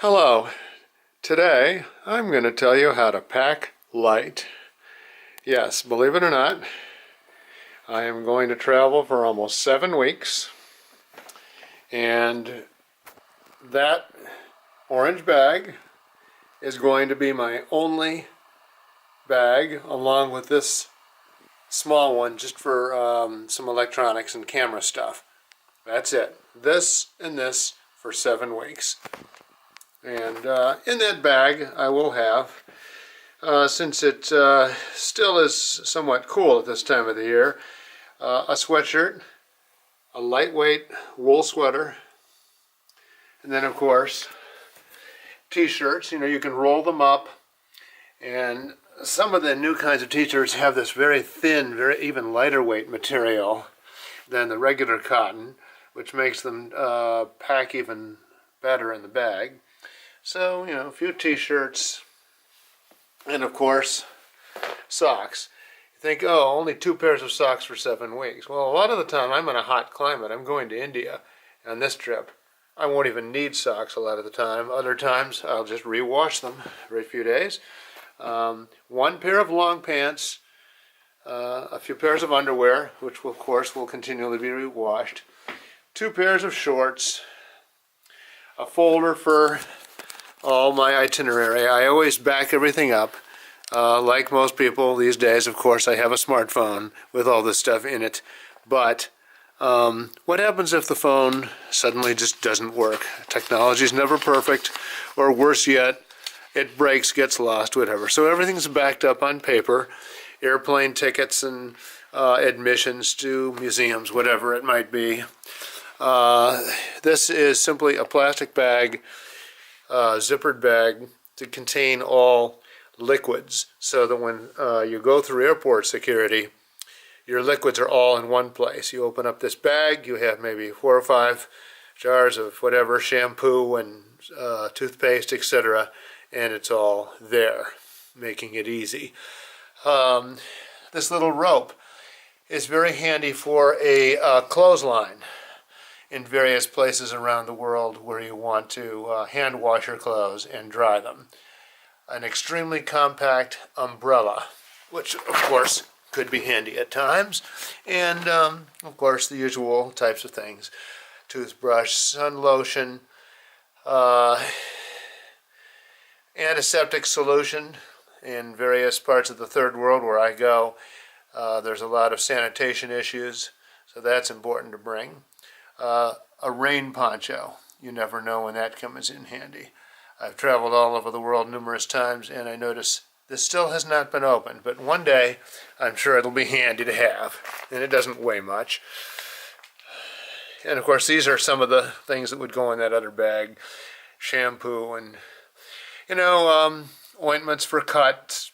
Hello. Today I'm going to tell you how to pack light. Yes, believe it or not, I am going to travel for almost 7 weeks, and that orange bag is going to be my only bag, along with this small one just for some electronics and camera stuff. That's it. This and this for 7 weeks. And in that bag I will have, since it still is somewhat cool at this time of the year, a sweatshirt, a lightweight wool sweater, and then of course t-shirts. You can roll them up, and some of the new kinds of t-shirts have this very thin, very even lighter weight material than the regular cotton, which makes them pack even better in the bag. So, a few t-shirts, and of course, socks. You think, oh, only 2 pairs of socks for 7 weeks. Well, a lot of the time I'm in a hot climate. I'm going to India on this trip. I won't even need socks a lot of the time. Other times I'll just rewash them every few days. 1 pair of long pants, a few pairs of underwear, which of course will continually be rewashed, 2 pairs of shorts, a folder for all my itinerary. I always back everything up. Like most people these days, of course, I have a smartphone with all this stuff in it. But what happens if the phone suddenly just doesn't work? Technology is never perfect, or worse yet, it breaks, gets lost, whatever. So everything's backed up on paper, airplane tickets and admissions to museums, whatever it might be. This is simply a plastic bag, zippered bag, to contain all liquids, so that when you go through airport security, your liquids are all in one place. You open up this bag, you have maybe 4 or 5 jars of whatever, shampoo and toothpaste, etc., and it's all there, making it easy. This little rope is very handy for a clothesline in various places around the world where you want to hand wash your clothes and dry them. An extremely compact umbrella, which of course could be handy at times, and of course the usual types of things: toothbrush, sun lotion, antiseptic solution. In various parts of the third world where I go, there's a lot of sanitation issues, so that's important to bring. A rain poncho. You never know when that comes in handy. I've traveled all over the world numerous times, and I notice this still has not been opened, but one day I'm sure it'll be handy to have, and it doesn't weigh much. And of course these are some of the things that would go in that other bag: shampoo and ointments for cuts,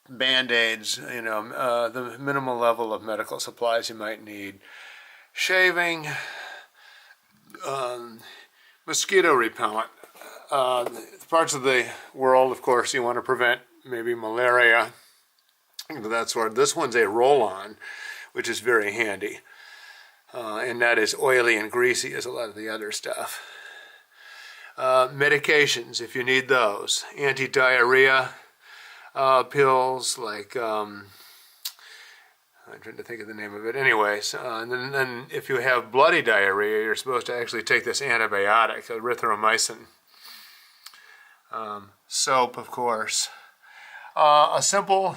Band-Aids, the minimal level of medical supplies you might need, shaving, mosquito repellent. Parts of the world, of course, you want to prevent maybe malaria, that sort. This one's a roll-on, which is very handy, and not as oily and greasy as a lot of the other stuff. Medications, if you need those. Anti-diarrhea pills, like I'm trying to think of the name of it. Anyways, and then if you have bloody diarrhea, you're supposed to actually take this antibiotic, erythromycin. Soap, of course. A simple,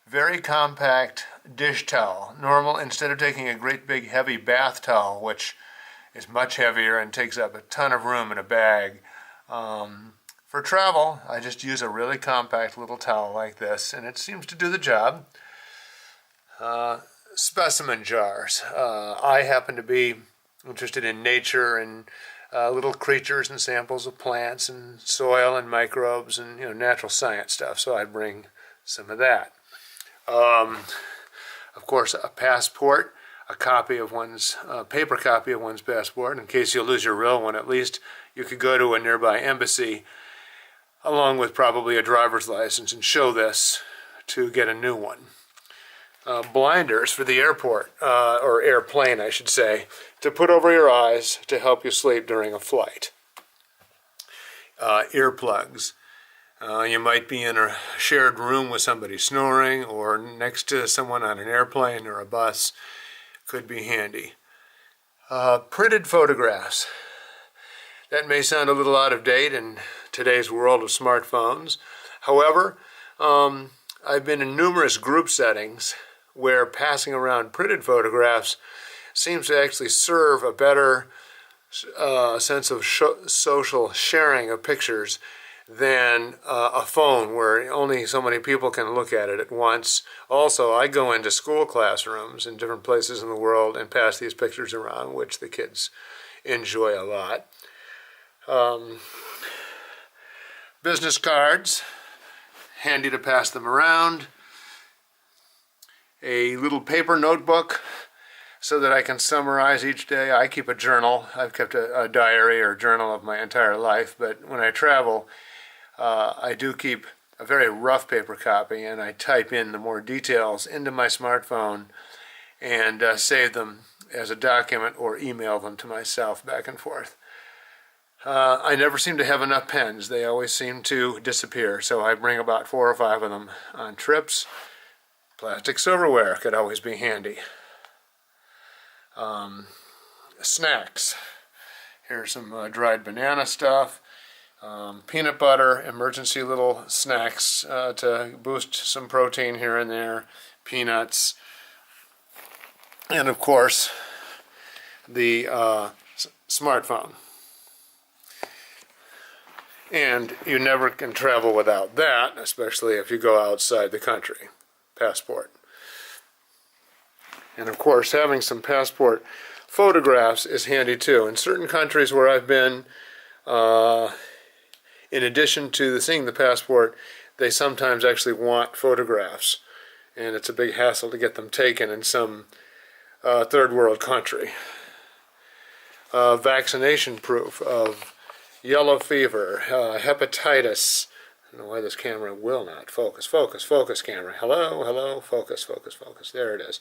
very compact dish towel. Instead of taking a great big heavy bath towel, which is much heavier and takes up a ton of room in a bag, for travel, I just use a really compact little towel like this, and it seems to do the job. Specimen jars. I happen to be interested in nature and little creatures and samples of plants and soil and microbes and natural science stuff, so I bring some of that. Of course, a passport, a paper copy of one's passport, in case you lose your real one. At least you could go to a nearby embassy along with probably a driver's license and show this to get a new one. Blinders for the airport, or airplane I should say, to put over your eyes to help you sleep during a flight. earplugs. You might be in a shared room with somebody snoring, or next to someone on an airplane or a bus. Could be handy. Printed photographs. That may sound a little out of date in today's world of smartphones. However, I've been in numerous group settings where passing around printed photographs seems to actually serve a better sense of social sharing of pictures than a phone where only so many people can look at it at once. Also, I go into school classrooms in different places in the world and pass these pictures around, which the kids enjoy a lot. Business cards, handy to pass them around. A little paper notebook so that I can summarize each day. I keep a journal. I've kept a diary or journal of my entire life, but when I travel, I do keep a very rough paper copy, and I type in the more details into my smartphone and save them as a document or email them to myself back and forth. I never seem to have enough pens. They always seem to disappear, so I bring about 4 or 5 of them on trips. Plastic silverware could always be handy. Snacks. Here's some dried banana stuff. Peanut butter, emergency little snacks to boost some protein here and there, peanuts, and of course the smartphone. And you never can travel without that, especially if you go outside the country. Passport. And of course, having some passport photographs is handy too. In certain countries where I've been, in addition to seeing the passport, they sometimes actually want photographs, and it's a big hassle to get them taken in some third world country. Vaccination proof of yellow fever, hepatitis. I don't know why this camera will not focus. Focus camera. Hello, focus. There it is.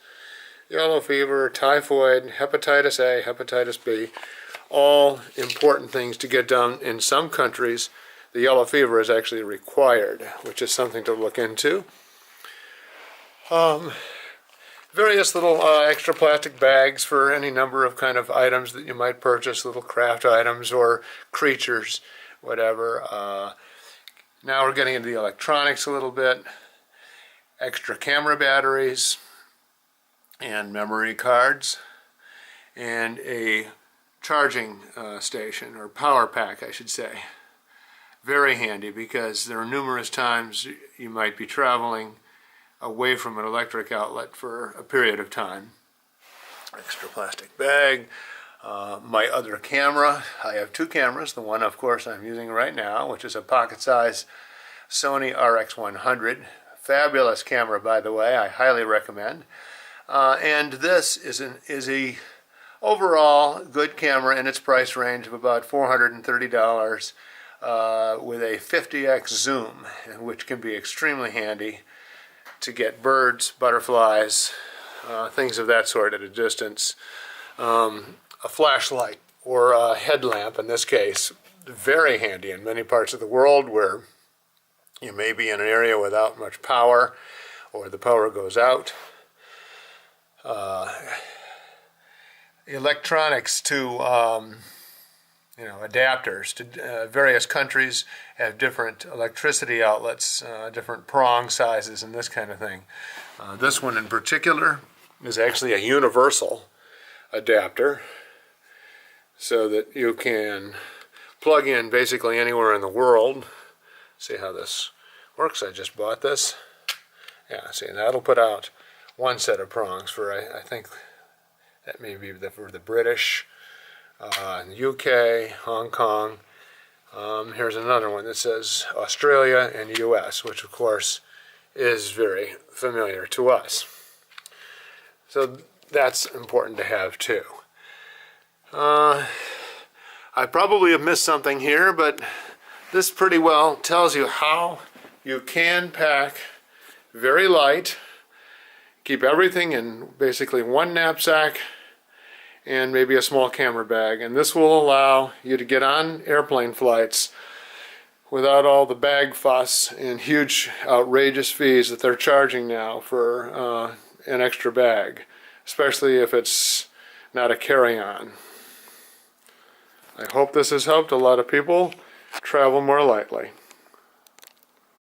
Yellow fever, typhoid, hepatitis A, hepatitis B, all important things to get done. In some countries, the yellow fever is actually required, which is something to look into. Various little extra plastic bags for any number of kind of items that you might purchase, little craft items or creatures, whatever. Now we're getting into the electronics a little bit. Extra camera batteries and memory cards, and a charging station, or power pack I should say. Very handy because there are numerous times you might be traveling away from an electric outlet for a period of time. Extra plastic bag. My other camera, I have 2 cameras. The one, of course, I'm using right now, which is a pocket-size Sony RX100. Fabulous camera, by the way. I highly recommend. And this is a overall good camera in its price range of about $430 with a 50x zoom, which can be extremely handy to get birds, butterflies, things of that sort at a distance. A flashlight or a headlamp in this case, very handy in many parts of the world where you may be in an area without much power or the power goes out. Electronics to adapters to various countries have different electricity outlets, different prong sizes and this kind of thing. This one in particular is actually a universal adapter so that you can plug in basically anywhere in the world. See how this works. I just bought this. Yeah, see, that'll put out one set of prongs for, I think that may be for the British, UK, Hong Kong. Here's another one that says Australia and US, which of course is very familiar to us. So that's important to have too. I probably have missed something here, but this pretty well tells you how you can pack very light, keep everything in basically one knapsack and maybe a small camera bag, and this will allow you to get on airplane flights without all the bag fuss and huge outrageous fees that they're charging now for an extra bag, especially if it's not a carry-on. I hope this has helped a lot of people travel more lightly.